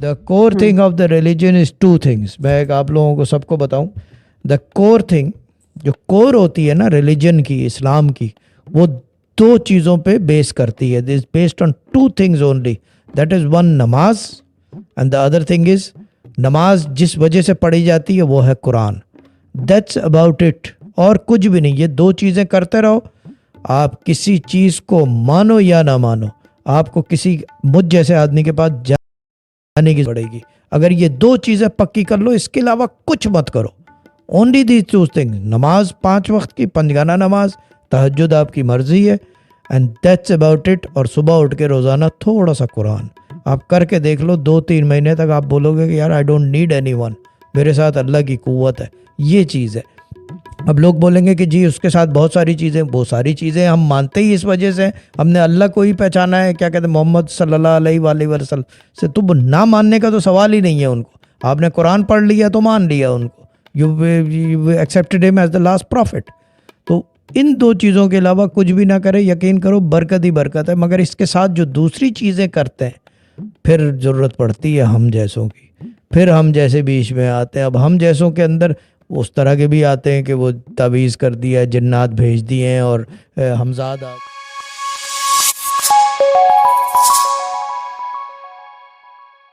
The core thing of the religion is two things. میں ایک آپ لوگوں کو سب کو بتاؤں, دا کور تھنگ جو کور ہوتی ہے نا ریلیجن کی, اسلام کی, وہ دو چیزوں پہ بیس کرتی ہے. This based on two things only. That is one, نماز, and the other thing is, نماز جس وجہ سے پڑھی جاتی ہے وہ ہے قرآن. دیٹس اباؤٹ اٹ, اور کچھ بھی نہیں. یہ دو چیزیں کرتے رہو. آپ کسی چیز کو مانو یا نہ مانو, آپ کو کسی مجھ جیسے آدمی کے پاس جانے کی پڑے گی. اگر یہ دو چیزیں پکی کر لو, اس کے علاوہ کچھ مت کرو. اونلی دیز ٹو تھنگز, نماز 5 وقت کی, 5 گانہ نماز, تہجد آپ کی مرضی ہے, اینڈ دیٹس اباؤٹ اٹ. اور صبح اٹھ کے روزانہ تھوڑا سا قرآن آپ کر کے دیکھ لو. 2-3 مہینے تک آپ بولو گے کہ یار I don't need any one, میرے ساتھ اللہ کی قوت ہے. یہ چیز ہے. اب لوگ بولیں گے کہ جی اس کے ساتھ بہت ساری چیزیں, بہت ساری چیزیں ہم مانتے ہی اس وجہ سے, ہم نے اللہ کو ہی پہچانا ہے, کیا کہتے ہیں, محمد صلی اللہ علیہ وآلہ وسلم سے. تو نہ ماننے کا تو سوال ہی نہیں ہے. ان کو آپ نے قرآن پڑھ لیا تو مان لیا ان کو, یو ایکسیپٹڈ ہم ایز دا لاسٹ پروفٹ. تو ان دو چیزوں کے علاوہ کچھ بھی نہ کرے, یقین کرو برکت ہی برکت ہے. مگر اس کے ساتھ جو دوسری چیزیں کرتے ہیں, پھر ضرورت پڑتی ہے ہم جیسوں کی. پھر ہم جیسے بیچ میں آتے ہیں. اب ہم جیسوں کے اندر اس طرح کے بھی آتے ہیں کہ وہ تعویذ کر دیا, جنات بھیج دیے ہیں, اور ہمزاد